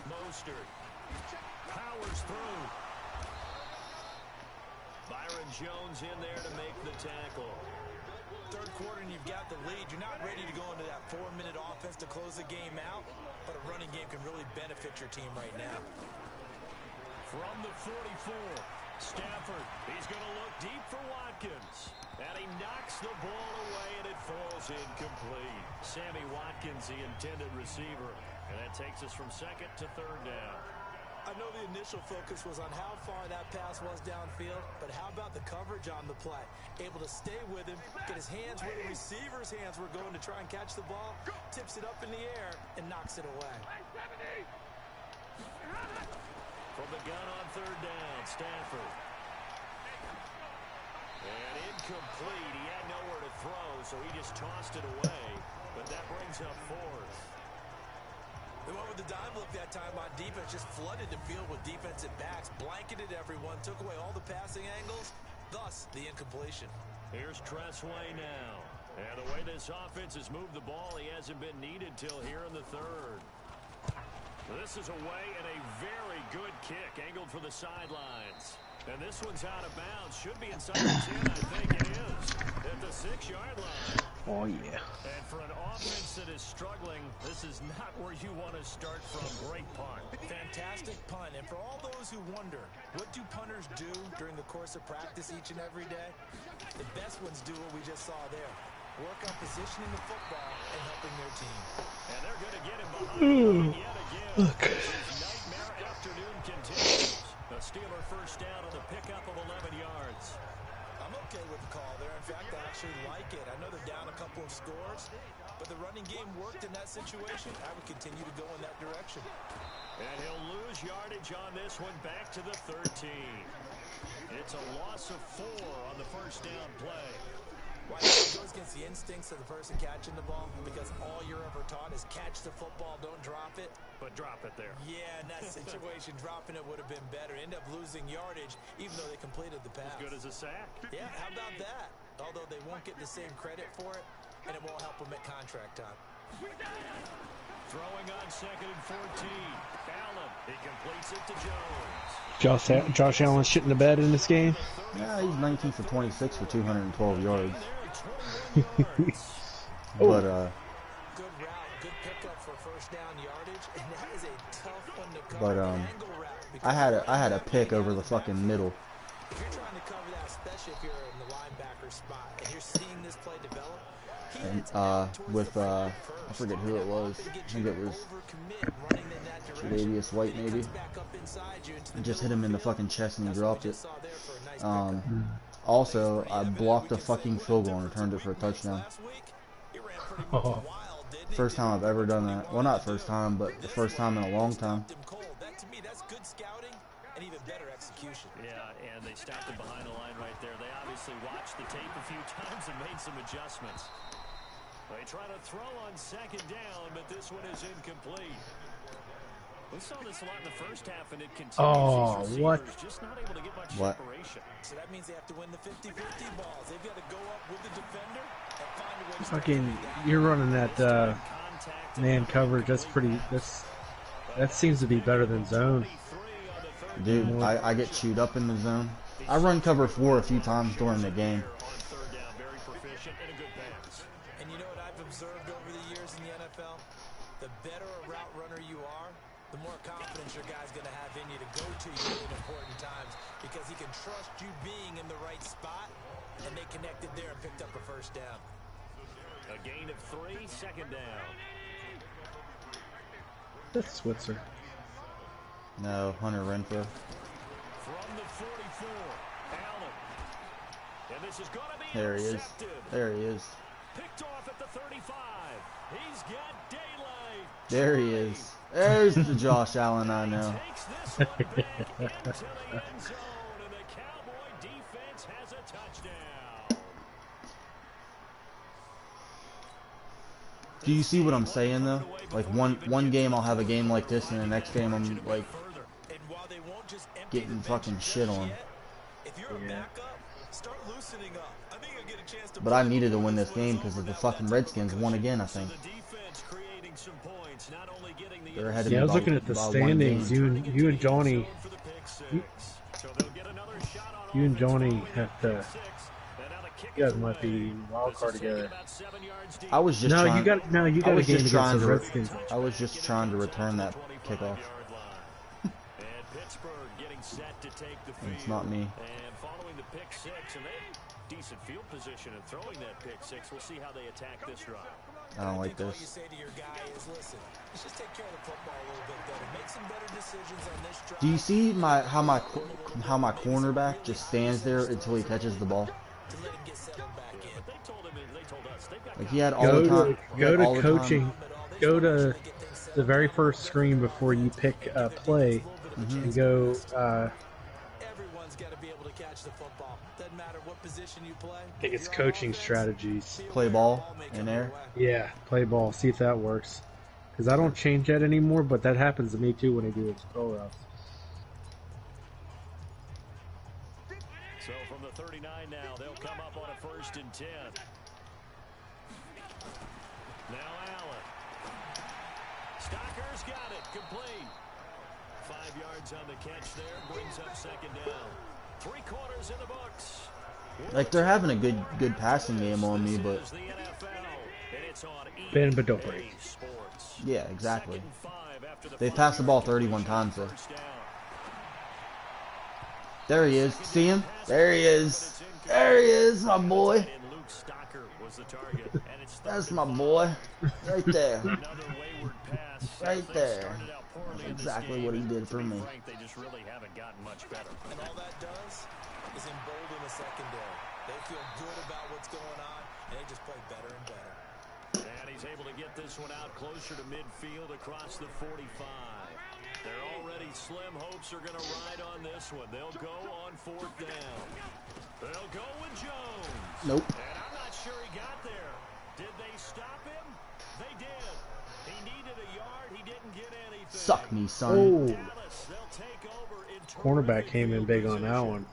Speaker 4: Mostert powers through. Byron Jones in there to make the tackle.
Speaker 3: Third quarter and you've got the lead. You're not ready to go into that 4-minute offense to close the game out, but a running game can really benefit your team right now.
Speaker 4: From the 44, Stafford, he's going to look deep for Watkins. And he knocks the ball away, and it falls incomplete. Sammy Watkins, the intended receiver. And that takes us from 2nd to 3rd down.
Speaker 3: I know the initial focus was on how far that pass was downfield, but how about the coverage on the play? Able to stay with him, get his hands where the receiver's hands were going to try and catch the ball, tips it up in the air, and knocks it away.
Speaker 4: From the gun on 3rd down, Stafford. And incomplete. He had nowhere to throw, so he just tossed it away. But that brings up 4th.
Speaker 3: They went with the dime look that time on defense, just flooded the field with defensive backs, blanketed everyone, took away all the passing angles, thus the incompletion.
Speaker 4: Here's Tressway now. And the way this offense has moved the ball, he hasn't been needed till here in the 3rd. This is away and a very good kick, angled for the sidelines. And this one's out of bounds. Should be inside the 10, I think it is. At the 6-yard line.
Speaker 2: Oh, yeah.
Speaker 4: And for an offense that is struggling, this is not where you want to start from. Great punt.
Speaker 3: Fantastic punt. And for all those who wonder, what do punters do during the course of practice each and every day? The best ones do what we just saw there. Work on positioning the football and helping their team.
Speaker 4: And they're going to get him behind yet again. His nightmare afternoon continues. A Steeler first down on the pickup of 11 yards.
Speaker 3: I'm okay with the call there. In fact, I actually like it. I know they're down a couple of scores, but the running game worked in that situation. I would continue to go in that direction.
Speaker 4: And he'll lose yardage on this one, back to the 13. It's a loss of 4 on the first down play.
Speaker 3: Why it goes against the instincts of the person catching the ball, because all you're ever taught is catch the football, don't drop it.
Speaker 4: But drop it there.
Speaker 3: Yeah, in that situation, dropping it would have been better. End up losing yardage, even though they completed the pass.
Speaker 4: As good as a sack.
Speaker 3: Yeah, how about that? Although they won't get the same credit for it, and it won't help them at contract time.
Speaker 4: Throwing on 2nd and 14. Allen, he completes it to Jones.
Speaker 2: Josh Allen shit in the bed in this game.
Speaker 1: Yeah, he's 19 for 26 for 212 yards. But
Speaker 3: good route, good pickup for first down yardage, and that is a tough one to cover. Angle route,
Speaker 1: I had a pick over the fucking middle.
Speaker 3: If you're trying to cover that, especially if you're in the linebacker spot, and you're seeing this play develop,
Speaker 1: And with I forget who it was. I think it was Tre'Davious White maybe. And just hit him in the fucking chest and he dropped it. Also, I blocked a fucking field goal and returned it for a touchdown.
Speaker 2: Oh.
Speaker 1: First time I've ever done that. Well, not first time, but the first time in a long time.
Speaker 3: That to me, that's good scouting and even better execution.
Speaker 4: Yeah, and they stopped him behind the line right there. They obviously watched the tape a few times and made some adjustments. They try to throw on 2nd down, but this one is incomplete. We saw this a lot in the first half, and it continues.
Speaker 2: Oh, what?
Speaker 4: Just not able to get much
Speaker 1: What?
Speaker 4: separation.
Speaker 3: So that means they have to win the 50-50 balls. They've got to go up with the defender and find a way to
Speaker 2: Fucking, you're running that man coverage. That's pretty. That seems to be better than zone.
Speaker 1: Dude, I get chewed up in the zone. I run cover 4 a few times during the game.
Speaker 3: And you know what I've observed over the years in the NFL? The better a route runner you are, the more confidence your guy's going to have in you to go to you in important times, because he can trust you being in the right spot, and they connected there and picked up a first down.
Speaker 4: A gain of 3, 2nd down.
Speaker 2: That's Switzer.
Speaker 1: No, Hunter Renfro.
Speaker 4: From the 44, Allen. And this is going to be
Speaker 1: There he is.
Speaker 4: intercepted.
Speaker 1: There he is.
Speaker 4: Picked off at the 35. He's got daylight.
Speaker 1: There he is. There's the Josh Allen I know.
Speaker 4: Takes this one back into the end zone, and the Cowboy defense has a touchdown.
Speaker 1: Do you see what I'm saying though? Like one game I'll have a game like this, and the next game I'm like
Speaker 3: And while they won't just empty
Speaker 1: getting
Speaker 3: the
Speaker 1: fucking
Speaker 3: bench
Speaker 1: shit
Speaker 3: just
Speaker 1: on.
Speaker 3: yet, if you're a backup, start loosening up. I think you'll get a chance to
Speaker 1: But I needed to win this game because of the fucking Redskins won again, I think.
Speaker 4: The defense creating some points, not only getting the
Speaker 1: They're ahead of me
Speaker 2: Yeah, I was
Speaker 1: by-
Speaker 2: looking at the
Speaker 1: by one
Speaker 2: standings.
Speaker 1: game.
Speaker 2: You and Johnny,
Speaker 4: for the pick six. So they'll get another shot on
Speaker 2: you and
Speaker 4: offense
Speaker 2: Johnny
Speaker 4: with
Speaker 2: have
Speaker 4: the
Speaker 2: to.
Speaker 4: pick six. And now the kick
Speaker 2: You
Speaker 4: is
Speaker 2: guys might be
Speaker 4: away.
Speaker 2: wild card
Speaker 4: This is taken
Speaker 2: together.
Speaker 4: about 7 yards deep.
Speaker 1: I was just
Speaker 2: No,
Speaker 1: trying.
Speaker 2: you got a
Speaker 1: I
Speaker 2: game
Speaker 1: was just
Speaker 2: against
Speaker 1: trying
Speaker 2: the
Speaker 1: to.
Speaker 2: Redskins.
Speaker 1: I was just trying to return that kickoff.
Speaker 4: And Pittsburgh getting set to take the field.
Speaker 1: It's not me.
Speaker 4: And following the pick six, and they decent field position and throwing that pick six. We'll see how they attack this drive.
Speaker 1: I don't like
Speaker 3: What you
Speaker 1: this.
Speaker 3: say to your guy is, listen, let's just take care of the football a little bit better. Make some better decisions on this drive.
Speaker 1: Do you see how my cornerback just stands there until he catches the ball?
Speaker 3: To let him get settled back in.
Speaker 4: But they told us they've got
Speaker 1: Like he had all the time. he
Speaker 2: Go
Speaker 1: had all
Speaker 2: to
Speaker 1: the time.
Speaker 2: coaching. Go to the very first screen before you pick a play, and go.
Speaker 3: Everyone's got to be able to catch the football. Doesn't matter what position you play.
Speaker 2: I think it's coaching strategies.
Speaker 1: Play ball in there.
Speaker 2: Yeah, play ball. See if that works. Because I don't change that anymore, but that happens to me too when I do pro routes.
Speaker 4: So from the 39 now, they'll come up on a 1st and 10. Now Allen. Stocker's got it. Complete. 5 yards on the catch there. Brings up 2nd down. 3 quarters in the books.
Speaker 1: Like they're having a good passing game on me, but
Speaker 4: This is the NFL, and it's on
Speaker 2: Bend but don't break.
Speaker 4: EA Sports.
Speaker 1: yeah, exactly.
Speaker 4: 2nd and 5 after the
Speaker 1: They
Speaker 4: 5
Speaker 1: passed the ball
Speaker 4: yard
Speaker 1: 31
Speaker 4: completion.
Speaker 1: times though.
Speaker 4: First down.
Speaker 1: There he is. See him? There he is. There he is, my boy.
Speaker 4: And Luke Stocker was the target, and it's
Speaker 1: That's my boy. Right there.
Speaker 4: another wayward pass.
Speaker 1: Right
Speaker 4: Things
Speaker 1: there.
Speaker 4: started out poorly
Speaker 1: That's
Speaker 4: in this
Speaker 1: exactly
Speaker 4: game,
Speaker 1: what he
Speaker 4: and
Speaker 1: did
Speaker 4: to
Speaker 1: for
Speaker 4: be
Speaker 1: me.
Speaker 4: frank, they just really haven't gotten much better.
Speaker 3: And all that does is embolden the secondary. They feel good about what's going on, and they just play better and better.
Speaker 4: And he's able to get this one out closer to midfield across the 45. Their already slim hopes are going to ride on this one. They'll go on 4th down. They'll go with Jones.
Speaker 1: Nope.
Speaker 4: And I'm not sure he got there. Did they stop him? They did. He needed a yard. He didn't get anything.
Speaker 1: Suck me, son.
Speaker 2: Oh.
Speaker 4: Dallas, they'll take over in
Speaker 2: Cornerback came in big on that one.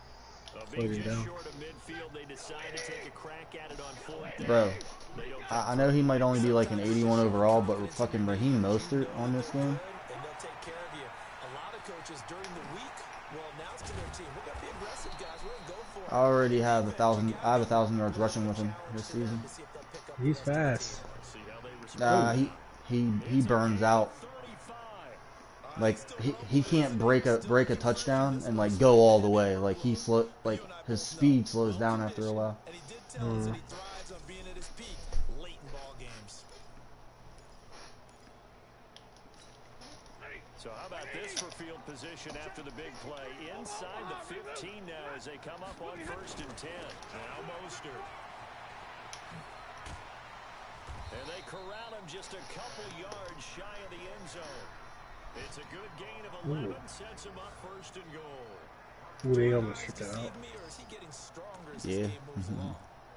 Speaker 4: Being
Speaker 2: Floating
Speaker 4: just
Speaker 2: down.
Speaker 4: short of midfield, they decide to take a crack at it on 4th down.
Speaker 1: Bro,
Speaker 4: They don't
Speaker 1: I know he might only be like an 81 overall, but fucking Raheem Mostert on this game.
Speaker 3: And they'll take care of you. A lot of coaches during the week will announce to their team, we're going to be aggressive, guys. We're going to go for it.
Speaker 1: I already have 1,000 yards rushing with him this season.
Speaker 2: He's fast.
Speaker 4: see how they respond.
Speaker 1: He burns out. Like he can't break a touchdown and like go all the way. Like his speed slows down after a while.
Speaker 3: And he did tell us that he thrives on being at his peak late in ball games.
Speaker 4: So how about this for field position after the big play? Inside the 15 now as they come up on 1st and 10. Now Mostert. And they corral him just a couple yards shy of the end zone. It's a good gain of 11, sets him up 1st and goal.
Speaker 2: Ooh, they almost took that out.
Speaker 1: Yeah.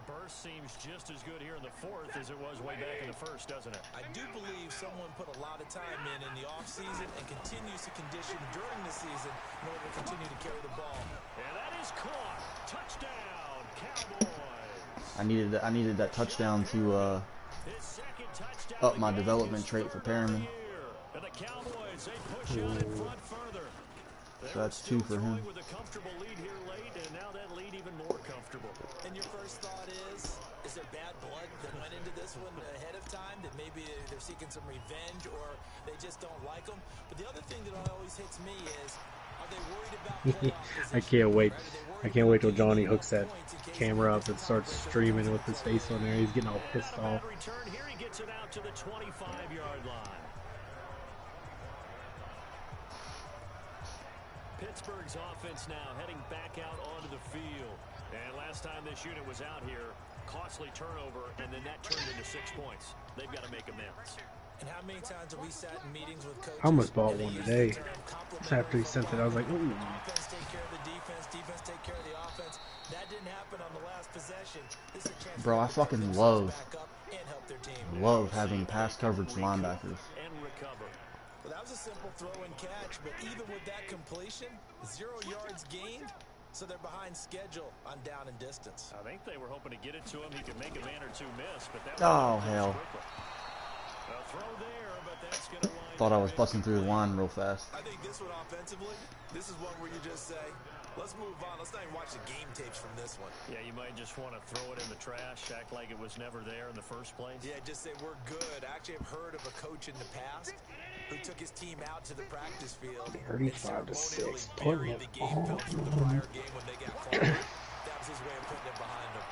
Speaker 4: Burst seems just as good here in the 4th as it was way back in the 1st, doesn't it?
Speaker 3: I do believe someone put a lot of time in the offseason and continues to condition during the season in order to continue to carry the ball.
Speaker 4: And that is caught. Touchdown, Cowboys.
Speaker 1: I needed that touchdown to
Speaker 4: His second touchdown
Speaker 1: up my development trait for Perriman.
Speaker 4: And the Cowboys, they push on in front further.
Speaker 1: So that's 2 for him.
Speaker 4: With a comfortable lead here late, and now that lead even more comfortable.
Speaker 3: And your first thought is there bad blood that went into this one ahead of time, that maybe they're seeking some revenge or they just don't like them? But the other thing that always hits me is, are they worried about playoff
Speaker 2: I can't wait. I can't wait till Johnny hooks that camera up and starts streaming with his face on there. He's getting all pissed off.
Speaker 4: Return here, he gets it out to the 25-yard line. Pittsburgh's offense now heading back out onto the field. And last time this unit was out here, costly turnover, and then that turned into 6 points. They've got to make amends.
Speaker 3: And how many times have we sat in meetings with coaches?
Speaker 2: I almost bought one today. After he sent it, I was like, ooh.
Speaker 3: Offense take care of the defense, defense take care of the offense. That didn't happen on the last possession. This is a chance.
Speaker 1: Bro, I fucking love having pass coverage linebackers.
Speaker 4: And recover.
Speaker 3: Well, that was a simple throw and catch, but even with that completion, 0 yards gained, so they're behind schedule on down and distance.
Speaker 4: I think they were hoping to get it to him. He could make a man or two miss, but that
Speaker 1: Oh, hell.
Speaker 4: A throw there, but that's going to line
Speaker 1: Thought I was busting through the line real fast.
Speaker 3: I think this one offensively, this is one where you just say, let's move on. Let's not even watch the game tapes from this one.
Speaker 4: Yeah, you might just want to throw it in the trash, act like it was never there in the first place.
Speaker 3: Yeah, just say we're good. I actually have heard of a coach in the past who took his team out to the practice field
Speaker 2: 35-6,
Speaker 3: buried
Speaker 2: putting
Speaker 3: the
Speaker 2: it
Speaker 3: game
Speaker 2: on.
Speaker 3: film from the prior game when they got called. That was his way of putting it behind him.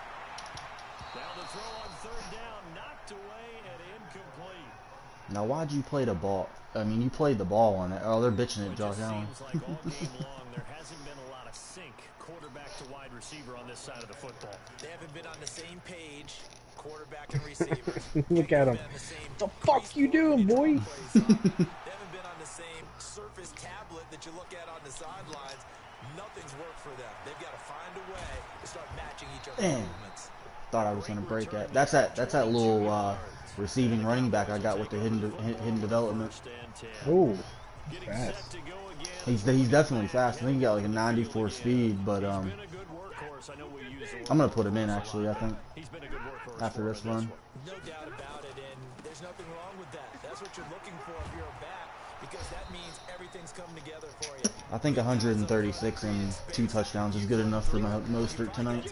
Speaker 4: Now the throw on 3rd down, knocked away and incomplete.
Speaker 1: Now, why'd you play the ball? I mean, you played the ball on it. Oh, they're bitching at Josh Allen.
Speaker 4: Seems like all game long there hasn't been a lot of sync quarterback to wide receiver on this side of the football.
Speaker 3: They haven't been on the same page, quarterback and receiver.
Speaker 2: Look at him. The fuck you doing, boy?
Speaker 3: They haven't been on the same surface tablet that you look at on the sidelines. Nothing's worked for them. They've got to find a way to start matching each other's
Speaker 1: Damn.
Speaker 3: movements.
Speaker 1: Thought I was gonna break that. That's that little receiving running back I got with the hidden development.
Speaker 2: Oh, fast.
Speaker 1: He's definitely fast. I think he got like a 94 speed, but I'm gonna put him in actually. I think after this run.
Speaker 3: No doubt about it, and there's nothing wrong with that. That's what you're looking for if you're a back, because that means everything's come together for you.
Speaker 1: I think 136 and 2 touchdowns is good enough for Mostert tonight.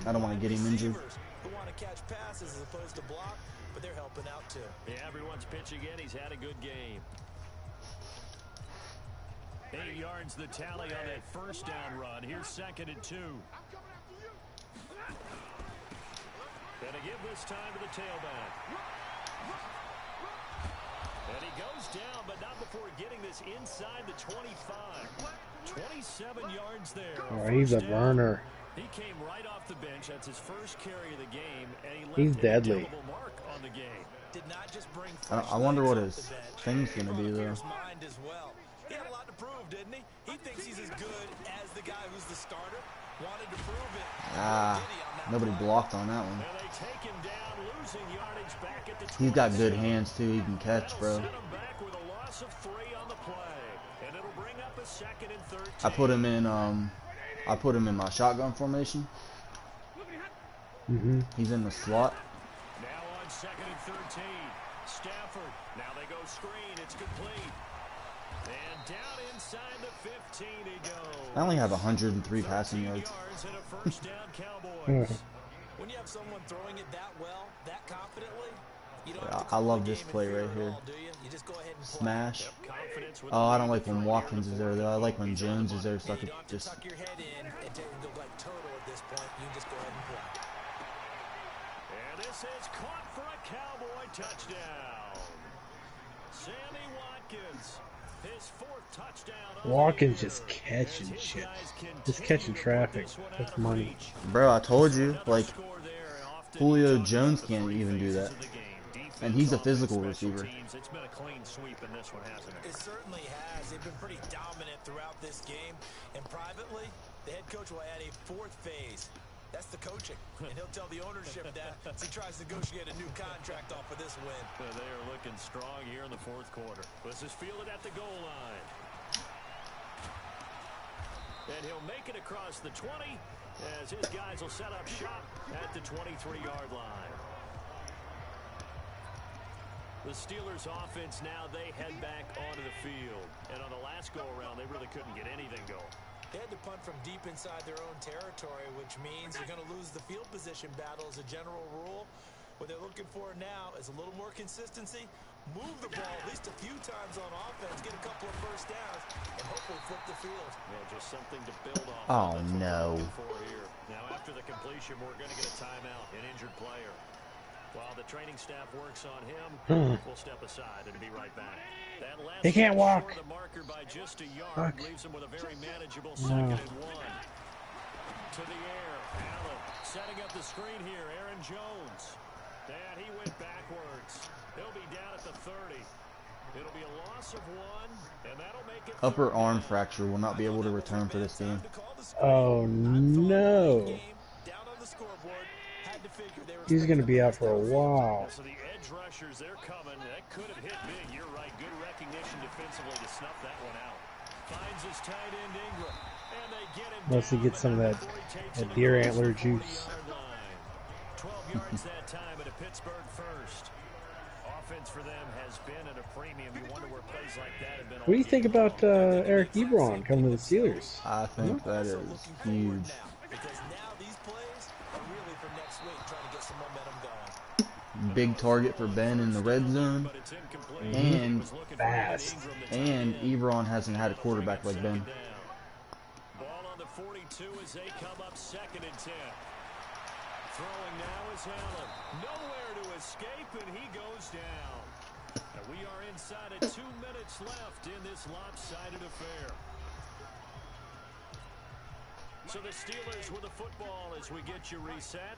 Speaker 1: I don't want to get him injured.
Speaker 3: Who want to catch passes as opposed to block, but they're helping out too.
Speaker 4: Yeah, everyone's pitching in. He's had a good game. 8 yards the tally on that 1st down run. Here's 2nd and 2. Gonna give this time to the tailback. And he goes down, but not before getting this inside the 25. 27 yards there.
Speaker 2: Oh, he's a burner.
Speaker 4: He came right off the bench. That's his first carry of the game, and he left
Speaker 2: He's
Speaker 4: an
Speaker 2: deadly.
Speaker 4: indelible mark on the game.
Speaker 3: Did not just bring
Speaker 1: I wonder what
Speaker 3: legs
Speaker 1: his
Speaker 3: off the bench.
Speaker 1: thing's gonna
Speaker 3: He
Speaker 1: be
Speaker 3: brought a
Speaker 1: though.
Speaker 3: fierce mind as well. He had a lot to prove, didn't he? He thinks he's as good as the guy who's the starter. Wanted to prove it.
Speaker 1: Ah, nobody blocked on that one.
Speaker 4: And they take him down, losing yardage back at the
Speaker 1: He's got good
Speaker 4: 27.
Speaker 1: hands too. He can catch, bro.
Speaker 4: Set him back with a loss of 3 on the play, and it'll bring up a 2nd and 13.
Speaker 1: I put him in my shotgun formation. He's in the slot.
Speaker 4: Now on 2nd and 13, Stafford. Now they go screen. It's complete. And down inside the 15 he goes.
Speaker 1: I only have 103 passing yards.
Speaker 4: And a first down, Cowboys.
Speaker 3: When you have someone throwing it that well, that confidently, you don't
Speaker 1: Yeah,
Speaker 3: have to
Speaker 1: I
Speaker 3: call
Speaker 1: love
Speaker 3: the
Speaker 1: this
Speaker 3: game in
Speaker 1: play
Speaker 3: fear
Speaker 1: right
Speaker 3: at
Speaker 1: here.
Speaker 3: all, do you? You just go ahead and play.
Speaker 1: Smash.
Speaker 4: Confidence with
Speaker 1: Oh, I don't
Speaker 4: the
Speaker 1: like when Watkins is there though. I like when Jones is there, so I
Speaker 3: You
Speaker 1: could
Speaker 3: don't have to
Speaker 1: just.
Speaker 3: tuck your head in and go like total at this point. You can just go ahead and play.
Speaker 4: And this is caught for a Cowboy touchdown. Sammy Watkins, his 4th touchdown.
Speaker 2: Watkins just catching shit. Just catching traffic. That's money.
Speaker 1: Bro, I told you, like Julio Jones can't even do that, and he's a physical receiver.
Speaker 4: It's been a clean sweep in this one, hasn't it?
Speaker 3: It certainly has. They've been pretty dominant throughout this game. And privately, the head coach will add a 4th phase. That's the coaching. And he'll tell the ownership that as he tries to negotiate a new contract off of this win.
Speaker 4: They are looking strong here in the 4th quarter. This is fielded at the goal line. And he'll make it across the 20 as his guys will set up shop at the 23-yard line. The Steelers offense now, they head back onto the field. And on the last go-around, they really couldn't get anything going.
Speaker 3: They had to punt from deep inside their own territory, which means you're going to lose the field position battle as a general rule. What they're looking for now is a little more consistency, move the ball at least a few times on offense, get a couple of first downs, and hopefully flip the field.
Speaker 4: Yeah, just something to build off.
Speaker 1: Oh,
Speaker 4: That's what
Speaker 1: no.
Speaker 4: we're looking for here. Now, after the completion, we're going to get a timeout, an injured player. While the training staff works on him, we'll step aside and be right back. That last
Speaker 2: He can't
Speaker 4: short
Speaker 2: walk.
Speaker 4: of the marker by just a yard
Speaker 2: Fuck.
Speaker 4: leaves him with a very manageable 2nd and 1. To the air, Allen setting up the screen here. Aaron Jones, and he went backwards. He'll be down at the 30. It'll be a loss of 1, and that'll make it.
Speaker 1: Upper arm fracture, will not be able to return for this game.
Speaker 2: Oh no.
Speaker 3: Down on the scoreboard, had to figure they were
Speaker 2: He's going to be out for a while.
Speaker 4: So the edge rushers, they're coming. That could have hit big. You're right. Good recognition defensively to snuff that one out. Finds his tight end Ingram, and they get him
Speaker 2: Unless he
Speaker 4: down,
Speaker 2: gets some of
Speaker 4: but
Speaker 2: that,
Speaker 4: before he takes
Speaker 2: that
Speaker 4: it
Speaker 2: deer
Speaker 4: across the
Speaker 2: antler juice.
Speaker 4: 40-yard line. 12 yards that time at a Pittsburgh first. Offense for them has been at a premium. You wonder where plays like that have been.
Speaker 2: What do you think about Eric Ebron coming to the Steelers?
Speaker 1: I think that is huge.
Speaker 3: because now these plays are really for next week, trying to get some momentum going.
Speaker 1: Big target for Ben in the red zone,
Speaker 4: But it's incomplete.
Speaker 1: and
Speaker 2: Fast.
Speaker 1: Ebron hasn't had a quarterback like Ben.
Speaker 4: Ball on the 42 as they come up 2nd and 10. Throwing now is Allen. Nowhere to escape, and he goes down. And we are inside of 2 minutes left in this lopsided affair. So the Steelers with the football as we get you reset.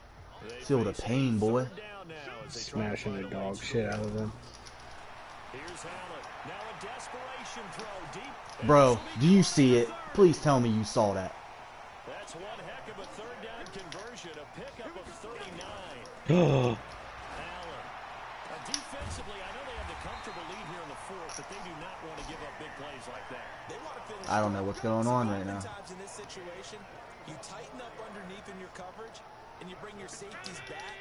Speaker 1: Feel the pain, boy.
Speaker 2: Smashing the dog shit out of them.
Speaker 4: Here's Allen. Now a desperation throw deep.
Speaker 1: Bro, do you see it? Please tell me you saw that.
Speaker 4: That's one heck of a 3rd down conversion. A pickup of 39.
Speaker 2: Oh,
Speaker 4: Allen. Defensively, I know they have the comfortable lead here in the 4th, but they do not want to give up big plays like that.
Speaker 3: They want to finish.
Speaker 1: I don't know what's going on right now.
Speaker 3: Sometimes in this situation, you tighten up underneath in your coverage, and you bring your safeties back.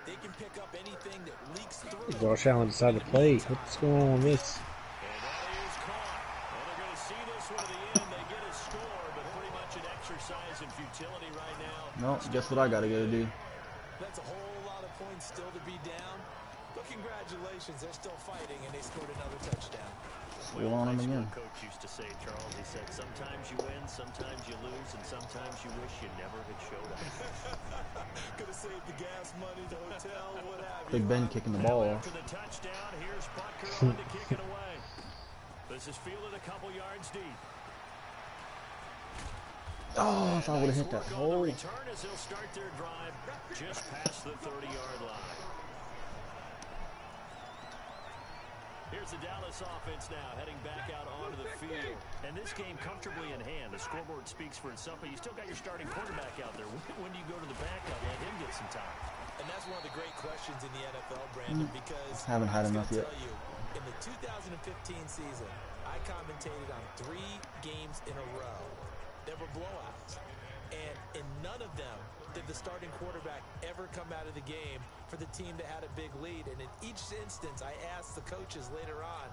Speaker 3: They can pick up anything that leaks through.
Speaker 2: Josh Allen decided to play. What's going on with this?
Speaker 4: And that is caught. And they're going to see this one to the end. They get a score, but pretty much an exercise in futility right now.
Speaker 1: No, guess what I gotta go do?
Speaker 3: That's a whole lot of points still to be down. But congratulations, they're still fighting, and they scored another touchdown.
Speaker 1: Squeal on him again.
Speaker 4: Coach used to say, Charles, he said, sometimes you win, sometimes you lose, and sometimes you wish you never had showed up.
Speaker 3: Could have saved the gas money, the hotel, what have you.
Speaker 1: Big Ben kicking the ball off.
Speaker 4: After the touchdown, here's Butker on to kick it away. This is fielded a couple yards deep.
Speaker 1: Oh, if I would have hit that hole.
Speaker 4: Return as they'll start their drive just past the 30-yard line. Here's the Dallas offense now, heading back out onto the field. And this game comfortably in hand. The scoreboard speaks for itself, but you still got your starting quarterback out there. When do you go to the backup? Let him get some time.
Speaker 3: And that's one of the great questions in the NFL, Brandon, because
Speaker 1: Haven't had enough yet.
Speaker 3: tell you, in the 2015 season, I commentated on 3 games in a row. There were blowouts. And in none of them did the starting quarterback ever come out of the game for the team that had a big lead. And in each instance, I asked the coaches later on,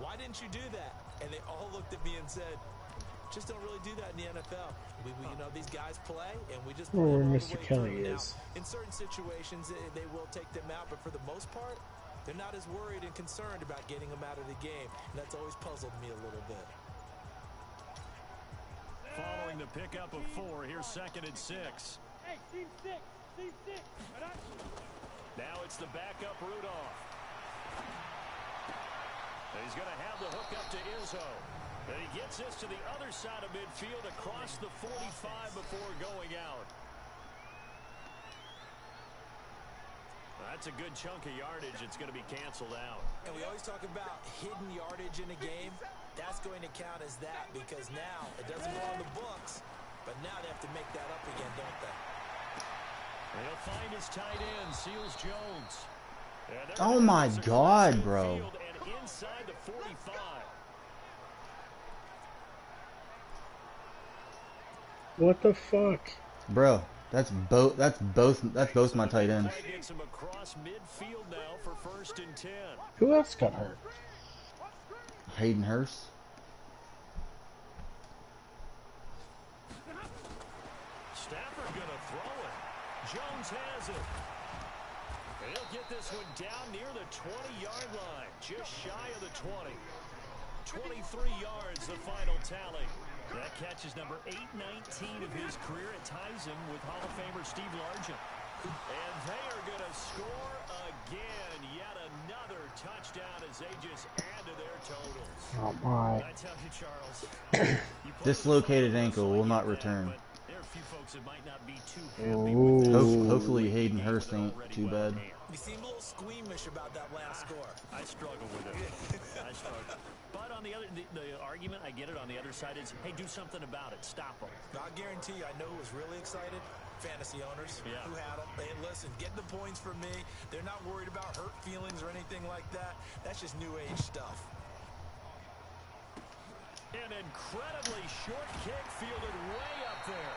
Speaker 3: why didn't you do that? And they all looked at me and said, just don't really do that in the NFL. We you know, these guys play, and we just play
Speaker 2: Where
Speaker 3: them all the
Speaker 2: Mr.
Speaker 3: way
Speaker 2: Kelly
Speaker 3: through.
Speaker 2: is.
Speaker 3: Now, in certain situations, they will take them out, but for the most part, they're not as worried and concerned about getting them out of the game. And that's always puzzled me a little bit.
Speaker 4: Following the pickup of 4, here's 2nd and 6.
Speaker 7: Hey, team 6. Team 6.
Speaker 4: Now it's the backup Rudolph. And he's going to have the hook up to Izzo. And he gets this to the other side of midfield across the 45 before going out. That's a good chunk of yardage. It's going to be canceled out.
Speaker 3: And we always talk about hidden yardage in a game. That's going to count as that because now it doesn't go on the books, but now they have to make that up again, don't they?
Speaker 4: And he'll find his tight end, Seals Jones.
Speaker 1: Oh my God, bro.
Speaker 4: And inside the 45.
Speaker 2: What the fuck?
Speaker 1: Bro, that's both my tight ends.
Speaker 4: Gets him across midfield now for 1st and 10.
Speaker 2: Who else got hurt?
Speaker 1: Hayden Hurst.
Speaker 4: Stafford gonna throw it. Jones has it. And he'll get this one down near the 20-yard line, just shy of the 20. 23 yards, the final tally. That catch is number 819 of his career. It ties him with Hall of Famer Steve Largent. And they are going to score again. Yet another touchdown as they just add to their totals.
Speaker 2: Oh my.
Speaker 4: I tell you, Charles.
Speaker 1: Dislocated ankle will not return.
Speaker 4: There are a few folks that might not be too
Speaker 1: Hopefully Hayden Hurst ain't too bad.
Speaker 3: You seem a little squeamish about that last score.
Speaker 4: I struggle with it. I struggle. But on the other, the argument, I get it, on the other side is, hey, do something about it. Stop them.
Speaker 3: I guarantee you, I know who was really excited. Fantasy owners who had them. Hey, listen, get the points for me. They're not worried about hurt feelings or anything like that. That's just new age stuff.
Speaker 4: An incredibly short kick fielded way up there.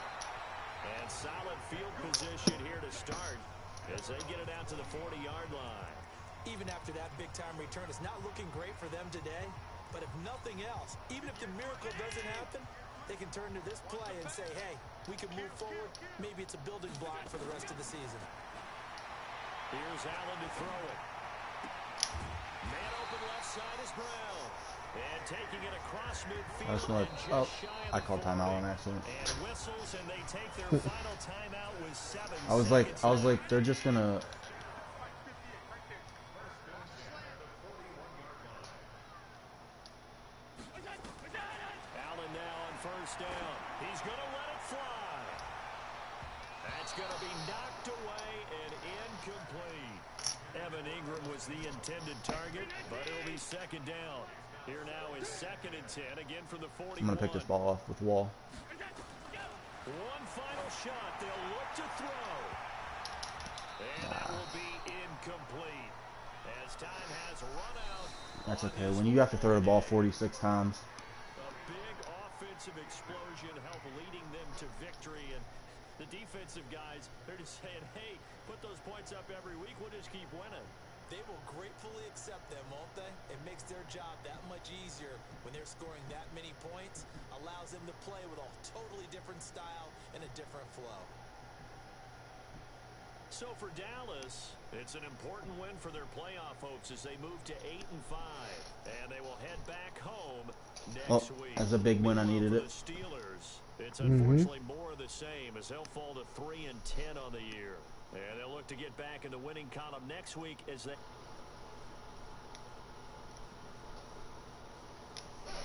Speaker 4: And solid field position here to start as they get it out to the 40-yard line.
Speaker 3: Even after that big-time return, it's not looking great for them today. But if nothing else, even if the miracle doesn't happen, they can turn to this play and say, hey, we can move forward. Maybe it's a building block for the rest of the season.
Speaker 4: Here's Allen to throw it. Man open left side is Brown. And taking it across midfield.
Speaker 1: I called timeout on accident.
Speaker 4: And whistles, and they take their final timeout with 7
Speaker 1: I was like, they're just gonna.
Speaker 4: Allen now on 1st down. He's going to let it fly. That's going to be knocked away and incomplete. Evan Ingram was the intended target, but it'll be 2nd down. Here now is 2nd and 10, again from the 41.
Speaker 1: I'm gonna pick this ball off with Wall.
Speaker 4: One final shot. They'll look to throw. And that will be incomplete. As time has run out.
Speaker 1: That's okay. When you have to throw the ball 46 times.
Speaker 4: A big offensive explosion helped leading them to victory. And the defensive guys, they're just saying, hey, put those points up every week. We'll just keep winning.
Speaker 3: They will gratefully accept them, won't they? It makes their job that much easier when they're scoring that many points. Allows them to play with a totally different style and a different flow.
Speaker 4: So for Dallas, it's an important win for their playoff hopes as they move to 8-5. And they will head back home next week.
Speaker 1: That's a big win. I needed it.
Speaker 4: The Steelers, it's unfortunately more of the same as they'll fall to 3-10 on the year. And they'll look to get back in the winning column next week as they